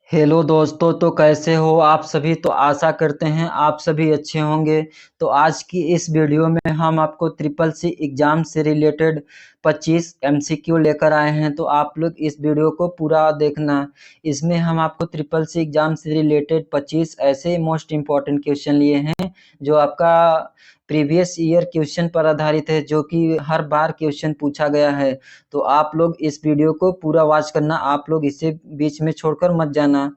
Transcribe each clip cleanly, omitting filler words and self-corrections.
Hello दोस्तों, तो कैसे हो आप सभी। तो आशा करते हैं आप सभी अच्छे होंगे। तो आज की इस वीडियो में हम आपको ट्रिपल सी एग्जाम से रिलेटेड 25 एमसीक्यू लेकर आए हैं। तो आप लोग इस वीडियो को पूरा देखना। इसमें हम आपको ट्रिपल सी एग्जाम से रिलेटेड 25 ऐसे मोस्ट इम्पॉर्टेंट क्वेश्चन लिए हैं जो आपका प्रीवियस ईयर क्वेश्चन पर आधारित है, जो कि हर बार क्वेश्चन पूछा गया है। तो आप लोग इस वीडियो को पूरा वॉच करना, आप लोग इसे बीच में छोड़कर मत जाना।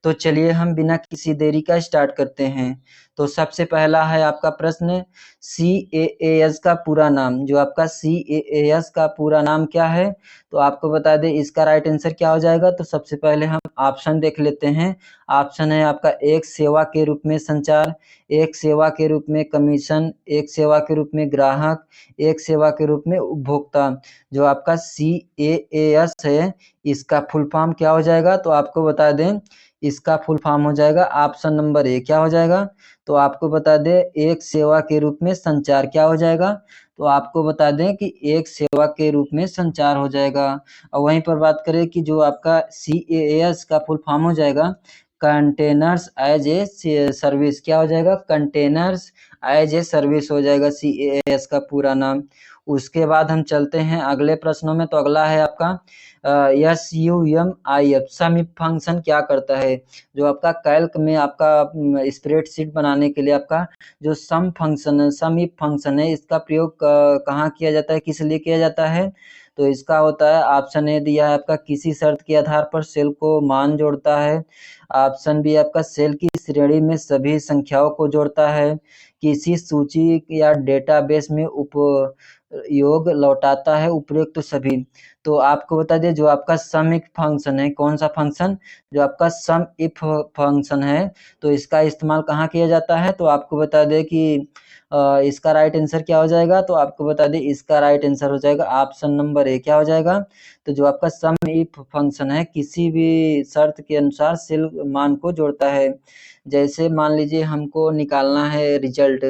तो चलिए हम बिना किसी देरी का स्टार्ट करते हैं। तो सबसे पहला है आपका प्रश्न, CAAS का पूरा नाम। जो आपका CAAS का पूरा नाम क्या है, तो आपको बता दें इसका राइट आंसर क्या हो जाएगा। तो सबसे पहले हम ऑप्शन देख लेते हैं। ऑप्शन है आपका एक, सेवा के रूप में संचार, एक सेवा के रूप में कमीशन, एक सेवा के रूप में ग्राहक, एक सेवा के रूप में उपभोक्ता। जो आपका CAAS है इसका फुल फॉर्म क्या हो जाएगा, तो आपको बता दें इसका फुल फॉर्म हो जाएगा ऑप्शन नंबर ए। क्या हो जाएगा, तो आपको बता दें एक सेवा के रूप में संचार। क्या हो जाएगा, तो आपको बता दें कि एक सेवा के रूप में संचार हो जाएगा। और वहीं पर बात करें कि जो आपका CAAS का फुल फॉर्म हो जाएगा कंटेनर्स एज ए सर्विस। क्या हो जाएगा, कंटेनर्स एज ए सर्विस हो जाएगा CAAS का पूरा नाम। उसके बाद हम चलते हैं अगले प्रश्नों में। तो अगला है आपका SUMIF, सम इफ फंक्शन क्या करता है। जो आपका कैल्क में आपका स्प्रेडशीट बनाने के लिए आपका जो सम फंक्शन है, सम इफ फंक्शन है, इसका प्रयोग कहाँ किया जाता है, किस लिए किया जाता है। तो इसका होता है ऑप्शन ए दिया है आपका किसी शर्त के आधार पर सेल को मान जोड़ता है। ऑप्शन बी आपका सेल की श्रेणी में सभी संख्याओं को जोड़ता है, किसी सूची या डेटाबेस में उपयोग लौटाता है, उपयुक्त सभी। तो आपको बता दें जो आपका सम इफ फंक्शन है, कौन सा फंक्शन, जो आपका सम इफ फंक्शन है, तो इसका इस्तेमाल कहाँ किया जाता है। तो आपको बता दें कि इसका राइट आंसर क्या हो जाएगा, तो आपको बता दें इसका राइट आंसर हो जाएगा ऑप्शन नंबर ए। क्या हो जाएगा, तो जो आपका सम इफ फंक्शन है किसी भी शर्त के अनुसार सेल मान को जोड़ता है। जैसे मान लीजिए हमको निकालना है रिजल्ट,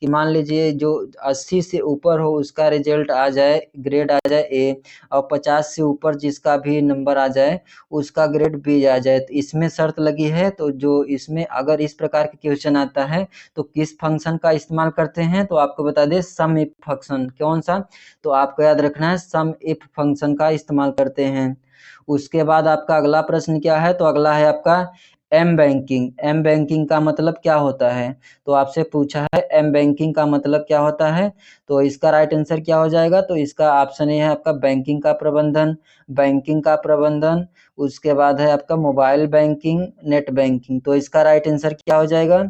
कि मान लीजिए जो 80 से ऊपर हो उसका रिजल्ट आ जाए, ग्रेड आ जाए ए, और 50 से ऊपर जिसका भी नंबर आ जाए उसका ग्रेड बी आ जाए। तो इसमें शर्त लगी है। तो जो इसमें अगर इस प्रकार के क्वेश्चन आता है तो किस फंक्शन का इस्तेमाल करते हैं, तो आपको बता दें सम इफ फंक्शन। कौन सा, तो आपको याद रखना है सम इफ फंक्शन का इस्तेमाल करते हैं। उसके बाद आपका अगला प्रश्न क्या है, तो अगला है आपका एम बैंकिंग। एम बैंकिंग का मतलब क्या होता है, तो आपसे पूछा है एम बैंकिंग का मतलब क्या होता है। तो इसका राइट आंसर क्या हो जाएगा, तो इसका ऑप्शन ए है आपका बैंकिंग का प्रबंधन, बैंकिंग का प्रबंधन। उसके बाद है आपका मोबाइल बैंकिंग, नेट बैंकिंग। तो इसका राइट आंसर क्या हो जाएगा,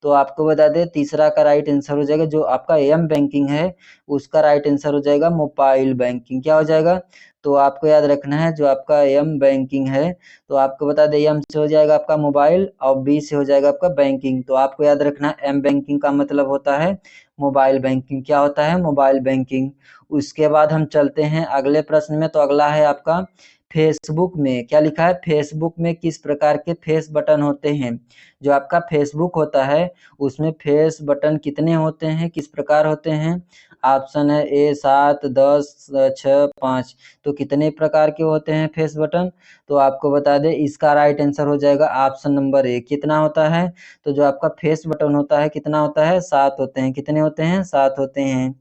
तो आपको बता दें तीसरा का राइट आंसर हो जाएगा जो आपका एम बैंकिंग है उसका राइट आंसर हो जाएगा मोबाइल बैंकिंग। क्या हो जाएगा, तो आपको याद रखना है जो आपका एम बैंकिंग है, तो आपको बता दें एम से हो जाएगा आपका मोबाइल और बी से हो जाएगा आपका बैंकिंग। तो आपको याद रखना है एम बैंकिंग का मतलब होता है मोबाइल बैंकिंग। क्या होता है, मोबाइल बैंकिंग। उसके बाद हम चलते हैं अगले प्रश्न में। तो अगला है आपका फेसबुक में क्या लिखा है, फेसबुक में किस प्रकार के फेस बटन होते हैं। जो आपका फेसबुक होता है उसमें फेस बटन कितने होते हैं, किस प्रकार होते हैं। ऑप्शन है ए 7, 10, 6, 5। तो कितने प्रकार के होते हैं फेस बटन, तो आपको बता दें इसका राइट आंसर हो जाएगा ऑप्शन नंबर ए। कितना होता है, तो जो आपका फेस बटन होता है कितना होता है, 7 होते हैं। कितने होते हैं, 7 होते हैं।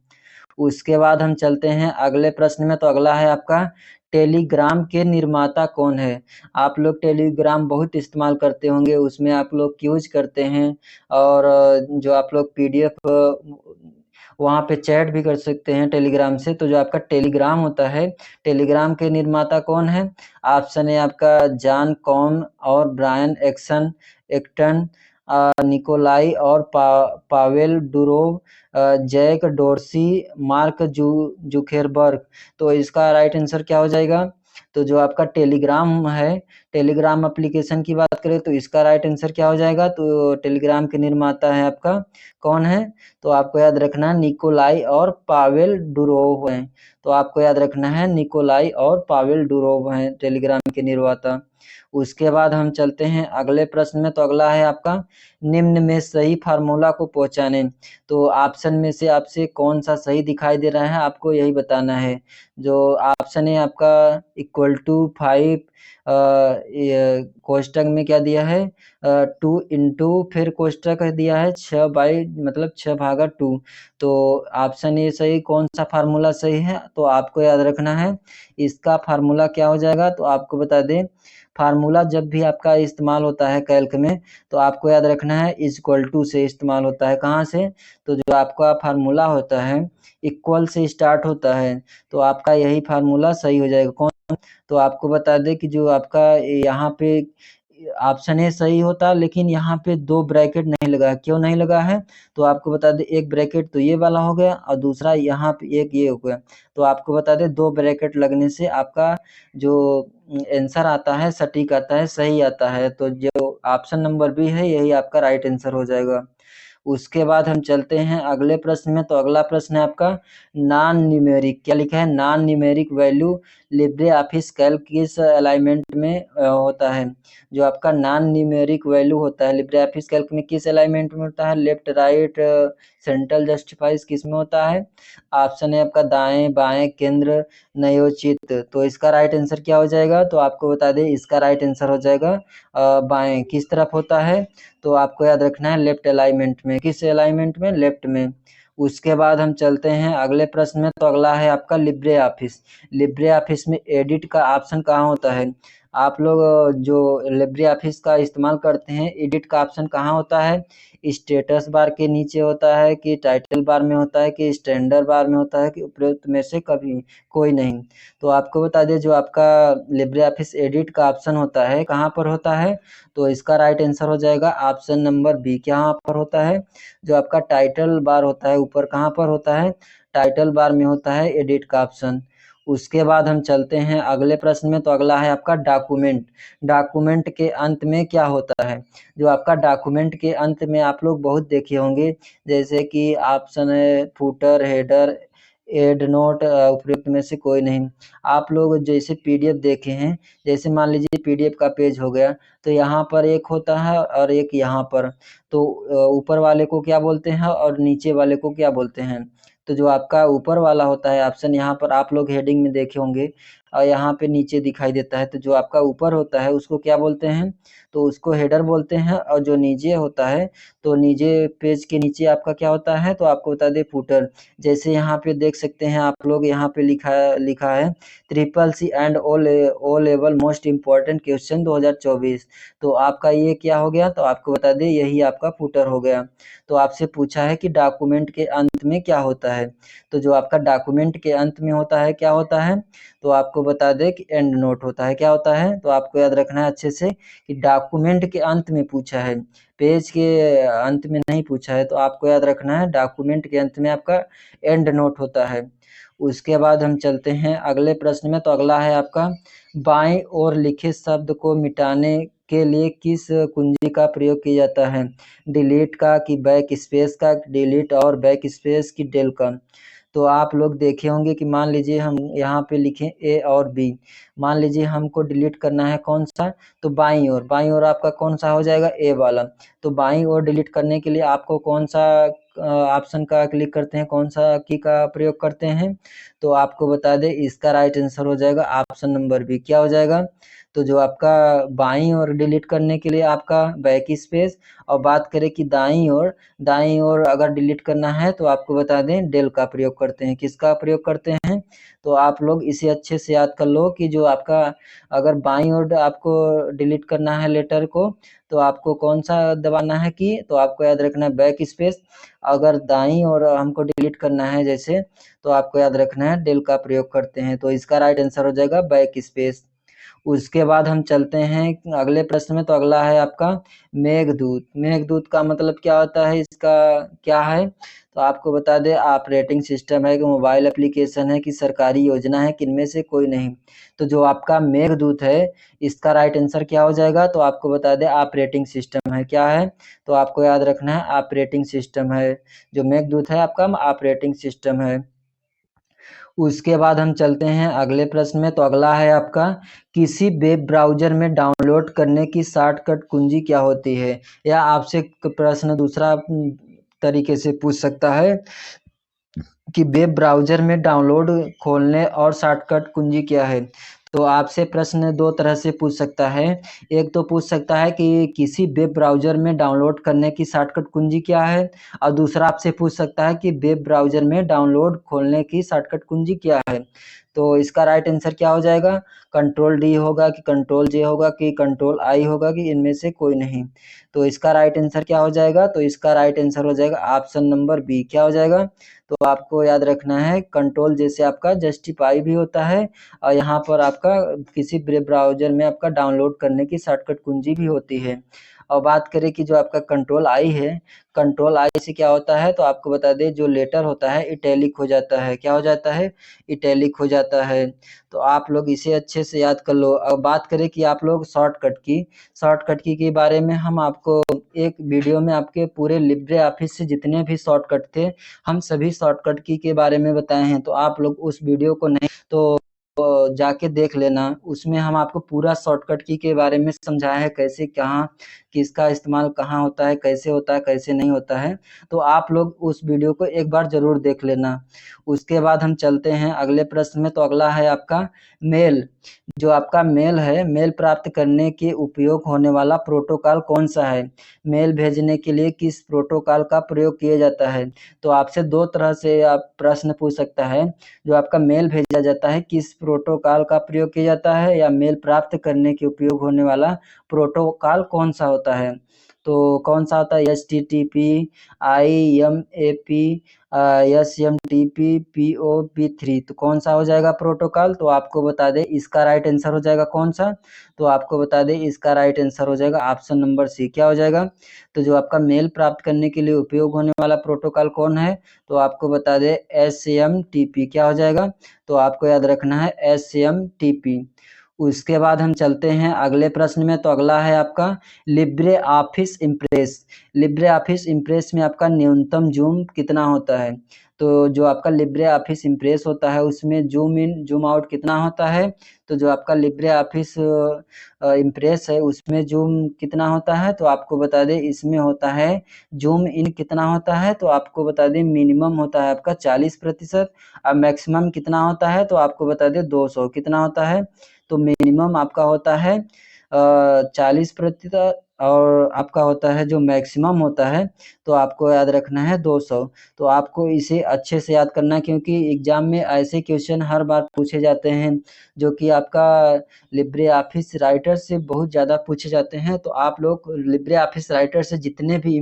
उसके बाद हम चलते हैं अगले प्रश्न में। तो अगला है आपका टेलीग्राम के निर्माता कौन है। आप लोग टेलीग्राम बहुत इस्तेमाल करते होंगे, उसमें आप लोग यूज करते हैं। और जो आप लोग PDF वहाँ पे चैट भी कर सकते हैं टेलीग्राम से। तो जो आपका टेलीग्राम होता है, टेलीग्राम के निर्माता कौन है। ऑप्शन है आपका जॉन कॉन और ब्रायन एक्टन, निकोलाई और Pavel Durov, Jack Dorsey, Mark Zuckerberg. तो इसका राइट आंसर क्या हो जाएगा, तो जो आपका टेलीग्राम है, टेलीग्राम एप्लीकेशन की बात करें तो इसका राइट आंसर क्या हो जाएगा, तो टेलीग्राम के निर्माता है आपका कौन है, तो आपको याद रखना है निकोलाई और पावेल डुरोव हैं। तो आपको याद रखना है निकोलाई और पावेल डुरोव हैं टेलीग्राम के निर्माता। उसके बाद हम चलते हैं अगले प्रश्न में। तो अगला है आपका निम्न में सही फार्मूला को पहचानें। तो ऑप्शन में से आपसे कौन सा सही दिखाई दे रहा है आपको यही बताना है। जो ऑप्शन है आपका इक्वल टू 5 कोष्टक में क्या दिया है 2 इंटू फिर कोष्टक दिया है 6 बाई मतलब 6/2। तो ऑप्शन ए सही। कौन सा फार्मूला सही है तो आपको याद रखना है इसका फार्मूला क्या हो जाएगा। तो आपको बता दें फार्मूला जब भी आपका इस्तेमाल होता है कैल्क में तो आपको याद रखना है इक्वल टू से इस्तेमाल होता है। कहाँ से? तो जो आपका फार्मूला होता है इक्वल से स्टार्ट होता है तो आपका यही फार्मूला सही हो जाएगा। कौन? तो आपको बता दें कि जो आपका यहाँ पे ऑप्शन ए सही होता लेकिन यहाँ पे 2 ब्रैकेट नहीं लगा। क्यों नहीं लगा है? तो आपको बता दें एक ब्रैकेट तो ये वाला हो गया और दूसरा यहाँ पे एक ये हो गया। तो आपको बता दें 2 ब्रैकेट लगने से आपका जो आंसर आता है सटीक आता है, सही आता है। तो जो ऑप्शन नंबर बी है यही आपका राइट आंसर हो जाएगा। उसके बाद हम चलते हैं अगले प्रश्न में। तो अगला प्रश्न है आपका नॉन न्यूमेरिक। क्या लिखा है? Non numeric value Libre office Calc किस अलाइनमेंट में होता है? जो आपका नॉन न्यूमेरिक वैल्यू होता है लिब्रे ऑफिस कैल्क में किस अलाइनमेंट में होता है? लेफ्ट, राइट, सेंट्रल, जस्टिफाइज किस में होता है? ऑप्शन है आपका दाएं, बाएं, केंद्र, नयोचित। तो इसका राइट आंसर क्या हो जाएगा? तो आपको बता दें इसका राइट आंसर हो जाएगा बाएं। किस तरफ होता है? तो आपको याद रखना है लेफ्ट अलाइनमेंट में। किस अलाइनमेंट में? लेफ्ट में। उसके बाद हम चलते हैं अगले प्रश्न में। तो अगला है आपका लिब्रे ऑफिस। लिब्रे ऑफिस में एडिट का ऑप्शन कहाँ होता है? आप लोग जो लिब्रे ऑफिस का इस्तेमाल करते हैं एडिट का ऑप्शन कहाँ होता है? स्टेटस बार के नीचे होता है कि टाइटल बार में होता है कि स्टैंडर्ड बार में होता है कि उपरोक्त में से कभी कोई नहीं? तो आपको बता दें जो आपका लिब्रे ऑफिस एडिट का ऑप्शन होता है कहाँ पर होता है? तो इसका राइट आंसर हो जाएगा ऑप्शन नंबर बी। कहाँ पर होता है? जो आपका टाइटल बार होता है ऊपर कहाँ पर होता है? टाइटल बार में होता है एडिट का ऑप्शन। उसके बाद हम चलते हैं अगले प्रश्न में। तो अगला है आपका डॉक्यूमेंट। डॉक्यूमेंट के अंत में क्या होता है? जो आपका डॉक्यूमेंट के अंत में आप लोग बहुत देखे होंगे जैसे कि ऑप्शन है फुटर, हेडर, एड नोट, उपयुक्त में से कोई नहीं। आप लोग जैसे पीडीएफ देखे हैं, जैसे मान लीजिए पीडीएफ का पेज हो गया तो यहाँ पर एक होता है और एक यहाँ पर। तो ऊपर वाले को क्या बोलते हैं और नीचे वाले को क्या बोलते हैं? तो जो आपका ऊपर वाला होता है ऑप्शन यहाँ पर आप लोग हेडिंग में देखे होंगे और यहाँ पे नीचे दिखाई देता है। तो जो आपका ऊपर होता है उसको क्या बोलते हैं? तो उसको हेडर बोलते हैं। और जो नीचे होता है तो नीचे पेज के नीचे आपका क्या होता है? तो आपको बता दें फुटर। जैसे यहाँ पे देख सकते हैं आप लोग यहाँ पे लिखा है triple C and O level most important question 2024। तो आपका ये क्या हो गया? तो आपको बता दें यही आपका फुटर हो गया। तो आपसे पूछा है कि डॉक्यूमेंट के अंत में क्या होता है? तो जो आपका डॉक्यूमेंट के अंत में होता है क्या होता है? तो आपको बता दें कि एंड नोट होता है। क्या होता है? तो आपको याद रखना है अच्छे से कि डॉक्यूमेंट के अंत में पूछा है, पेज के अंत में नहीं पूछा है। तो आपको याद रखना है डॉक्यूमेंट के अंत में आपका एंड नोट होता है। उसके बाद हम चलते हैं अगले प्रश्न में। तो अगला है आपका बाएं ओर लिखे शब्द को मिटाने के लिए किस कुंजी का प्रयोग किया जाता है? डिलीट का कि बैक स्पेस का? डिलीट और बैक स्पेस की डेल का? तो आप लोग देखे होंगे कि मान लीजिए हम यहाँ पे लिखें ए और बी। मान लीजिए हमको डिलीट करना है कौन सा? तो बाईं ओर। बाईं ओर आपका कौन सा हो जाएगा? ए वाला। तो बाईं ओर डिलीट करने के लिए आपको कौन सा ऑप्शन का क्लिक करते हैं, कौन सा की का प्रयोग करते हैं? तो आपको बता दें इसका राइट आंसर हो जाएगा ऑप्शन नंबर बी। क्या हो जाएगा? तो जो आपका बाईं ओर डिलीट करने के लिए आपका बैक स्पेस, और बात करें कि दाईं ओर अगर डिलीट करना है तो आपको बता दें डेल का प्रयोग करते हैं। किसका प्रयोग करते हैं? तो आप लोग इसे अच्छे से याद कर लो कि जो आपका अगर बाईं ओर आपको डिलीट करना है लेटर को तो आपको कौन सा दबाना है की? तो आपको याद रखना है बैक स्पेस। अगर दाईं ओर हमको डिलीट करना है जैसे तो आपको याद रखना है डेल का प्रयोग करते हैं। तो इसका राइट आंसर हो जाएगा बैक स्पेस। उसके बाद हम चलते हैं अगले प्रश्न में। तो अगला है आपका मेघदूत। मेघदूत का मतलब क्या होता है? इसका क्या है? तो आपको बता दें ऑपरेटिंग सिस्टम है कि मोबाइल एप्लीकेशन है कि सरकारी योजना है, किनमें से कोई नहीं? तो जो आपका मेघदूत है इसका राइट आंसर क्या हो जाएगा? तो आपको बता दें ऑपरेटिंग सिस्टम है। क्या है? तो आपको याद रखना है ऑपरेटिंग सिस्टम है। जो मेघदूत है आपका ऑपरेटिंग सिस्टम है। उसके बाद हम चलते हैं अगले प्रश्न में। तो अगला है आपका किसी वेब ब्राउज़र में डाउनलोड करने की शॉर्टकट कुंजी क्या होती है? या आपसे प्रश्न दूसरा तरीके से पूछ सकता है कि वेब ब्राउज़र में डाउनलोड खोलने और शॉर्टकट कुंजी क्या है? तो आपसे प्रश्न दो तरह से पूछ सकता है। एक तो पूछ सकता है कि किसी वेब ब्राउज़र में डाउनलोड करने की शॉर्टकट कुंजी क्या है? और दूसरा आपसे पूछ सकता है कि वेब ब्राउज़र में डाउनलोड खोलने की शॉर्टकट कुंजी क्या है? तो इसका राइट आंसर क्या हो जाएगा? कंट्रोल डी होगा कि कंट्रोल जे होगा कि कंट्रोल आई होगा कि इनमें से कोई नहीं? तो इसका राइट आंसर क्या हो जाएगा? तो इसका राइट आंसर हो जाएगा ऑप्शन नंबर बी। क्या हो जाएगा? तो आपको याद रखना है कंट्रोल जैसे आपका जस्टिफाई भी होता है और यहाँ पर आपका किसी वेब ब्राउज़र में आपका डाउनलोड करने की शॉर्टकट कुंजी भी होती है। और बात करें कि जो आपका कंट्रोल आई है, कंट्रोल आई से क्या होता है तो आपको बता दें जो लेटर होता है इटैलिक हो जाता है। क्या हो जाता है? इटैलिक हो जाता है। तो आप लोग इसे अच्छे से याद कर लो। अब बात करें कि आप लोग शॉर्टकट की के बारे में हम आपको एक वीडियो में आपके पूरे लिब्रे ऑफिस से जितने भी शॉर्टकट थे, हम सभी शॉर्टकट की के बारे में बताए हैं। तो आप लोग उस वीडियो को नहीं तो जाके देख लेना। उसमें हम आपको पूरा शॉर्टकट की के बारे में समझाया है, कैसे कहाँ किसका इस्तेमाल कहाँ होता है, कैसे नहीं होता है। तो आप लोग उस वीडियो को एक बार ज़रूर देख लेना। उसके बाद हम चलते हैं अगले प्रश्न में। तो अगला है आपका मेल। जो आपका मेल है, मेल प्राप्त करने के उपयोग होने वाला प्रोटोकॉल कौन-सा है? मेल भेजने के लिए किस प्रोटोकॉल का प्रयोग किया जाता है? तो आपसे दो तरह से आप प्रश्न पूछ सकता है। जो आपका मेल भेजा जाता है किस प्रोटोकॉल का प्रयोग किया जाता है, या मेल प्राप्त करने के उपयोग होने वाला प्रोटोकॉल कौन सा होता है? तो कौन सा होता है? एचटीटीपी, आईएमएपी, एसएमटीपी, पीओपी3। तो कौन सा हो जाएगा प्रोटोकॉल? तो आपको बता दें इसका राइट आंसर हो जाएगा कौन सा? तो आपको बता दें इसका राइट आंसर हो जाएगा ऑप्शन नंबर सी। क्या हो जाएगा? तो जो आपका मेल प्राप्त करने के लिए उपयोग होने वाला प्रोटोकॉल कौन है? तो आपको बता दें एसएमटीपी। क्या हो जाएगा? तो आपको याद रखना है एसएमटीपी। उसके बाद हम चलते हैं अगले प्रश्न में। तो अगला है आपका Libre office impress. Libre office impress में आपका न्यूनतम जूम कितना होता है? तो जो आपका लिब्रे ऑफिस इम्प्रेस होता है उसमें जूम इन जूम आउट कितना होता है? तो जो आपका लिब्रे ऑफिस इम्प्रेस है उसमें जूम कितना होता है? तो आपको बता दें इसमें होता है जूम इन कितना होता है? तो आपको बता दें मिनिमम होता है आपका 40%। अब मैक्सिमम कितना होता है? तो आपको बता दें 200। कितना होता है? तो मिनिमम आपका होता है 40% और आपका होता है जो मैक्सिमम होता है तो आपको याद रखना है 200। तो आपको इसे अच्छे से याद करना है क्योंकि एग्जाम में ऐसे क्वेश्चन हर बार पूछे जाते हैं जो कि आपका लिब्रे ऑफिस राइटर से बहुत ज़्यादा पूछे जाते हैं। तो आप लोग लिब्रे ऑफिस राइटर से जितने भी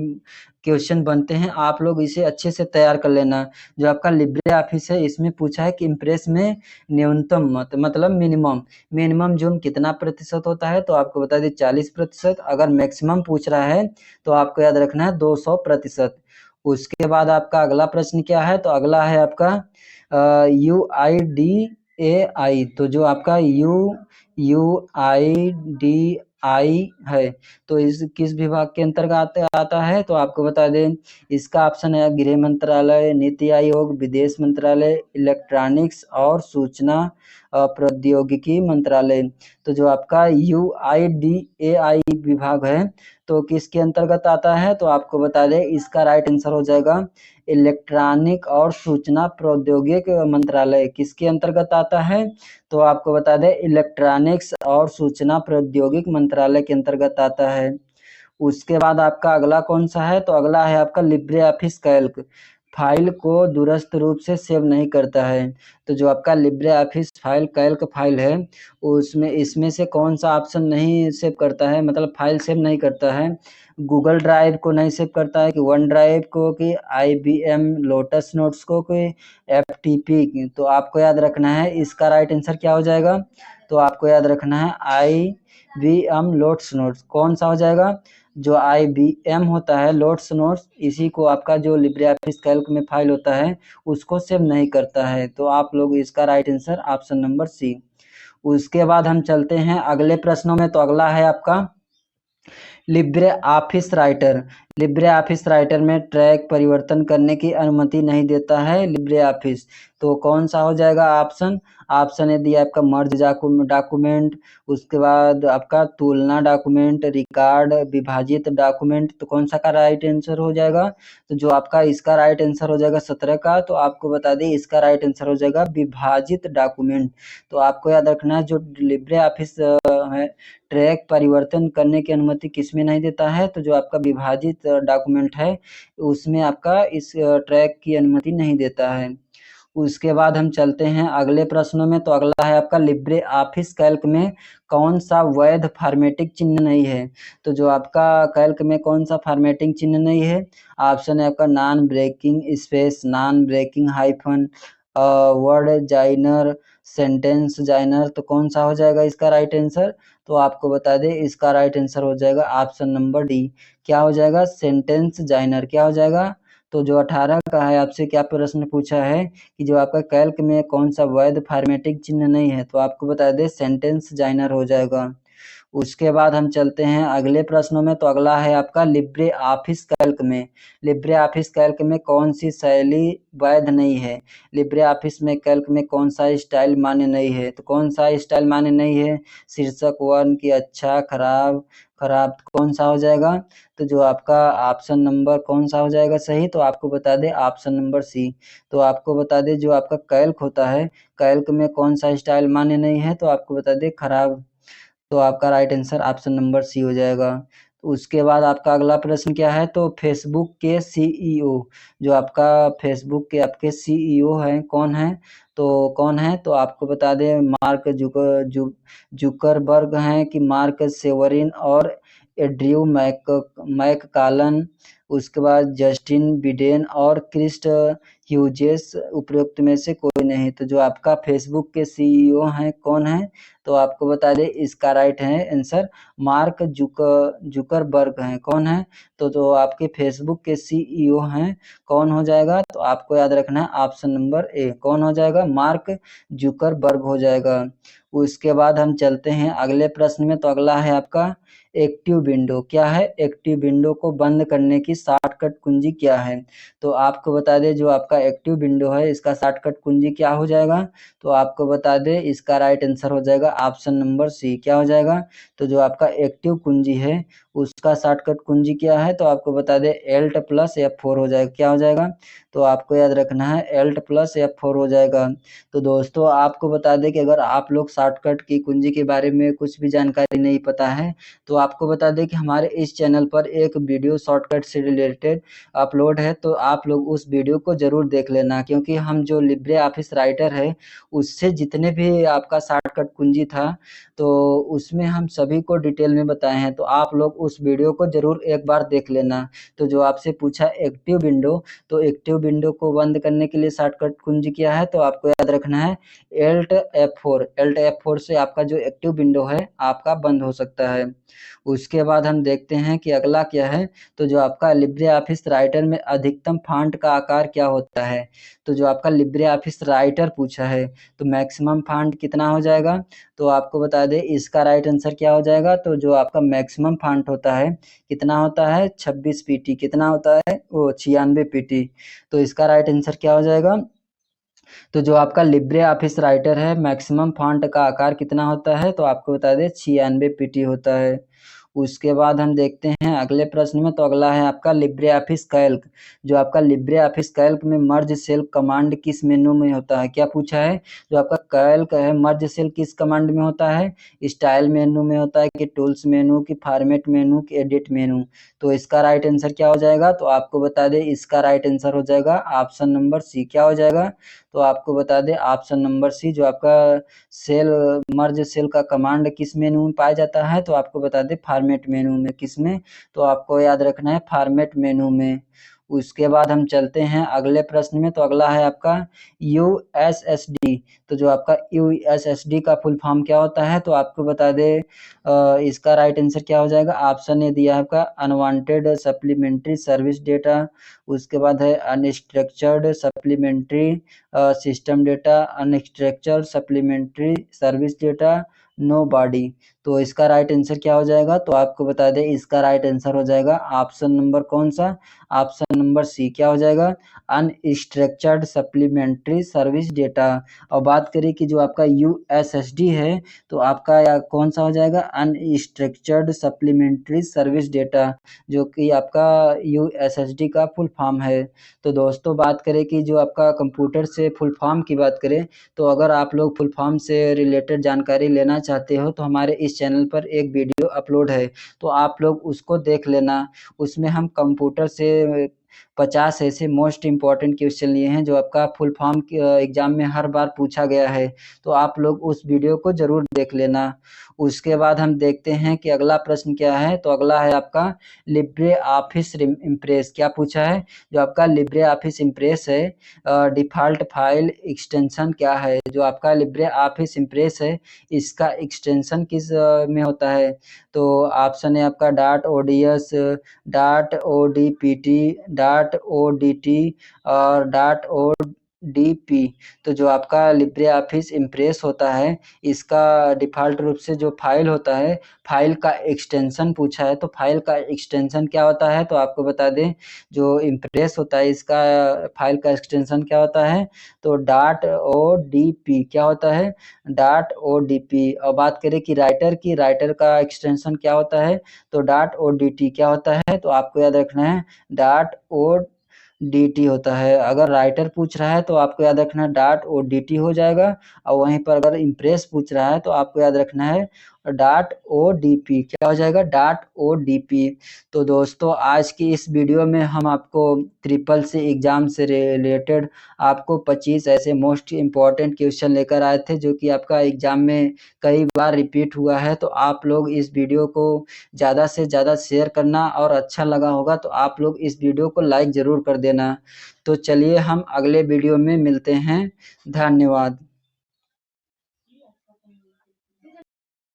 क्वेश्चन बनते हैं आप लोग इसे अच्छे से तैयार कर लेना। जो आपका लिब्रे ऑफिस है इसमें पूछा है कि इम्प्रेस में न्यूनतम मतलब मिनिमम जूम कितना प्रतिशत होता है? तो आपको बता दें 40%। अगर मैक्सिमम पूछ रहा है तो आपको याद रखना है 200%। उसके बाद आपका अगला प्रश्न क्या है? तो अगला है आपका UIDAI। तो जो आपका UIDAI है तो इस किस विभाग के अंतर्गत आता है? तो आपको बता दें इसका ऑप्शन है गृह मंत्रालय, नीति आयोग, विदेश मंत्रालय, इलेक्ट्रॉनिक्स और सूचना प्रौद्योगिकी मंत्रालय। तो जो आपका UIDAI विभाग है तो किसके अंतर्गत आता है? तो आपको बता दें इसका राइट आंसर हो जाएगा इलेक्ट्रॉनिक और सूचना प्रौद्योगिकी मंत्रालय। किसके अंतर्गत आता है? तो आपको बता दें इलेक्ट्रॉनिक्स और सूचना प्रौद्योगिकी मंत्रालय के अंतर्गत आता है। उसके बाद आपका अगला कौन सा है? तो अगला है आपका लिब्रे ऑफिस कैल्क। फाइल को दूरस्थ रूप से सेव नहीं करता है। तो जो आपका Libre office file Calc file है उसमें इसमें से कौन सा ऑप्शन नहीं सेव करता है, मतलब फाइल सेव नहीं करता है? गूगल ड्राइव को नहीं सेव करता है, कि वन ड्राइव को, कि IBM लोटस नोट्स को, कि FTP की? तो आपको याद रखना है इसका राइट आंसर क्या हो जाएगा? तो आपको याद रखना है IBM लोटस नोट्स। कौन सा हो जाएगा? जो IBM होता है लोटस नोट्स इसी को आपका जो लिब्रे ऑफिस कैल्क में फाइल होता है उसको सेव नहीं करता है। तो आप लोग इसका right answer option number C. उसके बाद हम चलते हैं अगले प्रश्नों में। तो अगला है आपका Libre office writer. Libre office writer में ट्रैक परिवर्तन करने की अनुमति नहीं देता है लिब्रे ऑफिस। तो कौन सा हो जाएगा ऑप्शन? ऑप्शन ए दिया आपका मर्ज डॉक्यूमेंट, उसके बाद आपका तुलना डॉक्यूमेंट, रिकॉर्ड, विभाजित डॉक्यूमेंट। तो कौन सा का राइट आंसर हो जाएगा? तो जो आपका इसका राइट आंसर हो जाएगा 17 का, तो आपको बता दें इसका राइट आंसर हो जाएगा विभाजित डॉक्यूमेंट। तो आपको याद रखना है जो लिब्रे ऑफिस है ट्रैक परिवर्तन करने की अनुमति किसमें नहीं देता है? तो जो आपका विभाजित डॉक्यूमेंट है उसमें आपका इस ट्रैक की अनुमति नहीं देता है। उसके बाद हम चलते हैं अगले प्रश्नों में। तो अगला है आपका लिब्रे ऑफिस कैल्क में कौन सा वैध फॉर्मेटिंग चिन्ह नहीं है? तो जो आपका कैल्क में कौन सा फॉर्मेटिंग चिन्ह नहीं है? ऑप्शन है आपका non breaking space, non breaking hyphen, word joiner, sentence joiner. तो कौन सा हो जाएगा इसका राइट आंसर? तो आपको बता दें इसका राइट आंसर हो जाएगा ऑप्शन नंबर डी। क्या हो जाएगा? सेंटेंस जाइनर। क्या हो जाएगा? तो जो 18 का है आपसे क्या प्रश्न पूछा है कि जो आपका कैल्क में कौन सा वैध फॉर्मेटिंग चिन्ह नहीं है? तो आपको बता दें सेंटेंस जाइनर हो जाएगा। उसके बाद हम चलते हैं अगले प्रश्नों में। तो अगला है आपका लिब्रे ऑफिस कैल्क में, लिब्रे ऑफिस कैल्क में कौन सी शैली वैध नहीं है? लिब्रे ऑफिस में कैल्क में कौन सा स्टाइल मान्य नहीं है? तो कौन सा स्टाइल मान्य नहीं है? शीर्षक 1 की अच्छा, खराब, खराब। कौन सा हो जाएगा? तो जो आपका ऑप्शन नंबर कौन सा हो जाएगा सही? तो आपको बता दें ऑप्शन नंबर सी। तो आपको बता दें जो आपका कैल्क होता है, कैल्क में कौन सा स्टाइल मान्य नहीं है? तो आपको बता दें खराब। तो आपका right answer option number C हो जाएगा। तो उसके बाद आपका अगला प्रश्न क्या है? तो फेसबुक के सीईओ, जो आपका फेसबुक के आपके सीईओ हैं कौन है? तो कौन है? तो आपको बता दें मार्क जुकरबर्ग हैं कि मार्क सेवरिन और एड्रयू मैककालन। उसके बाद जस्टिन बिडेन और क्रिस्ट ह्यूजेस उपरोक्त में से कोई नहीं। तो जो आपका फेसबुक के सीईओ हैं कौन है? तो आपको बता दें इसका राइट है आंसर मार्क जुकरबर्ग हैं। कौन है? तो जो आपके फेसबुक के सीईओ हैं कौन हो जाएगा? तो आपको याद रखना है ऑप्शन नंबर ए। कौन हो जाएगा? मार्क जुकरबर्ग हो जाएगा। उसके बाद हम चलते हैं अगले प्रश्न में। तो अगला है आपका एक्टिव विंडो। क्या है? एक्टिव विंडो को बंद करने की शॉर्टकट कुंजी क्या है? तो आपको बता दें जो आपका एक्टिव विंडो है इसका शॉर्टकट कुंजी क्या हो जाएगा? तो आपको बता दें इसका राइट आंसर हो जाएगा ऑप्शन नंबर सी। क्या हो जाएगा? तो जो आपका एक्टिव कुंजी है उसका शॉर्टकट कुंजी क्या है? तो आपको बता दें एल्ट प्लस F4 हो जाएगा। क्या हो जाएगा? तो आपको याद रखना है एल्ट प्लस F4 हो जाएगा। तो दोस्तों आपको बता दें कि अगर आप लोग शॉर्टकट की कुंजी के बारे में कुछ भी जानकारी नहीं पता है तो आपको बता दें कि हमारे इस चैनल पर एक वीडियो शॉर्टकट से रिलेटेड अपलोड है, तो आप लोग उस वीडियो को जरूर देख लेना, क्योंकि हम जो लिब्रे ऑफिस राइटर है उससे जितने भी आपका शॉर्टकट कुंजी था तो उसमें हम सभी को डिटेल में बताए हैं। तो आप लोग उस वीडियो को जरूर एक बार देख लेना। तो जो आपसे पूछा एक्टिव विंडो, तो एक्टिव विंडो को बंद करने के लिए शॉर्टकट कुंजी क्या है? तो आपको याद रखना है एल्ट F4। एल्ट F4 से आपका जो एक्टिव विंडो है आपका बंद हो सकता है। उसके बाद हम देखते हैं कि अगला क्या है। तो जो आपका लिब्रे ऑफिस राइटर में अधिकतम फॉन्ट का आकार क्या होता है? तो जो आपका लिब्रे ऑफिस राइटर पूछा है तो मैक्सिमम फॉन्ट कितना हो जाएगा? तो आपको बता दें इसका राइट आंसर क्या हो जाएगा? तो जो आपका मैक्सिमम फॉन्ट होता है कितना होता है? 26 पीटी। कितना होता है? वो 96 पीटी। तो इसका राइट आंसर क्या हो जाएगा? तो जो आपका लिब्रे ऑफिस राइटर है मैक्सिमम फॉन्ट का आकार कितना होता है? तो आपको बता दें 96 पीटी होता है। उसके बाद हम देखते हैं अगले प्रश्न में। तो अगला है आपका लिब्रे ऑफिस कैल्क। जो आपका लिब्रे ऑफिस कैल्क में मर्ज सेल कमांड किस मेनू में होता है? क्या पूछा है? जो आपका कैल्क है मर्ज सेल किस कमांड में होता है? स्टाइल मेनू में होता है कि टूल्स मेनू की फॉर्मेट मेनू की एडिट मेनू? तो इसका राइट आंसर क्या हो जाएगा? तो आपको बता दें इसका राइट आंसर हो जाएगा ऑप्शन नंबर सी। क्या हो जाएगा? तो आपको बता दें ऑप्शन नंबर सी। जो आपका सेल मर्ज सेल का कमांड किस मेनू में पाया जाता है? तो आपको बता दें फॉर्मेट मेनू में। किस में? तो आपको याद रखना है फॉर्मेट मेनू में। उसके बाद हम चलते हैं अगले प्रश्न में। तो अगला है आपका यूएसएसडी। तो जो आपका यूएसएसडी का फुल फॉर्म क्या होता है? तो आपको बता दें इसका राइट आंसर क्या हो जाएगा? ऑप्शन ए दिया है आपका अनवांटेड सप्लीमेंट्री सर्विस डेटा। उसके बाद है unstructured supplementary system data, unstructured supplementary service data, no body. तो इसका राइट आंसर क्या हो जाएगा? तो आपको बता दें, इसका राइट आंसर हो जाएगा ऑप्शन नंबर कौन सा? Option number C. क्या हो जाएगा? Unstructured supplementary service data. और बात करें कि जो आपका यूएसएसडी है, तो आपका कौन सा हो जाएगा? अनस्ट्रक्चर्ड सप्लीमेंट्री सर्विस डेटा, जो कि आपका यूएसएसडी का फुल फॉर्म है। तो दोस्तों बात करें कि जो आपका कंप्यूटर से फुल फॉर्म की बात करें, तो अगर आप लोग फुल फॉर्म से रिलेटेड जानकारी लेना चाहते हो, तो हमारे इस चैनल पर एक वीडियो अपलोड है, तो आप लोग उसको देख लेना। उसमें हम कंप्यूटर से 50 ऐसे मोस्ट इम्पॉर्टेंट क्वेश्चन लिए हैं जो आपका फुल फॉर्म एग्जाम में हर बार पूछा गया है। तो आप लोग उस वीडियो को जरूर देख लेना। उसके बाद हम देखते हैं कि अगला प्रश्न क्या है। तो अगला है आपका लिब्रे ऑफिस इम्प्रेस। क्या पूछा है? जो आपका लिब्रे ऑफिस इम्प्रेस है, डिफ़ॉल्ट फाइल एक्सटेंशन क्या है? जो आपका लिब्रे ऑफिस इम्प्रेस है, इसका एक्सटेंशन किस में होता है? तो ऑप्शन है आपका dot ODS, dot ODPT, dot ODT और डॉट ओडीपी। तो जो आपका लिब्रे ऑफिस इम्प्रेस होता है, इसका डिफ़ॉल्ट रूप से जो फाइल होता है, फाइल का एक्सटेंशन पूछा है, तो फाइल का एक्सटेंशन क्या होता है? तो आपको बता दें, जो इम्प्रेस होता है, इसका फाइल का एक्सटेंशन क्या होता है? तो डॉट ओडीपी। क्या होता है? Dot ODP. और बात करें कि राइटर की, राइटर का एक्सटेंशन क्या होता है? तो डॉट ओडीटी। क्या होता है? तो आपको याद रखना है डॉट ओडीटी होता है। अगर राइटर पूछ रहा है तो आपको याद रखना है डॉट ओडीटी हो जाएगा, और वहीं पर अगर इम्प्रेस पूछ रहा है तो आपको याद रखना है डॉट ओडीपी। क्या हो जाएगा? Dot ODP. तो दोस्तों आज की इस वीडियो में हम आपको ट्रिपल सी एग्जाम से रिलेटेड आपको 25 ऐसे मोस्ट इम्पॉर्टेंट क्वेश्चन लेकर आए थे, जो कि आपका एग्जाम में कई बार रिपीट हुआ है। तो आप लोग इस वीडियो को ज़्यादा से ज़्यादा शेयर करना, और अच्छा लगा होगा तो आप लोग इस वीडियो को लाइक ज़रूर कर देना। तो चलिए हम अगले वीडियो में मिलते हैं। धन्यवाद।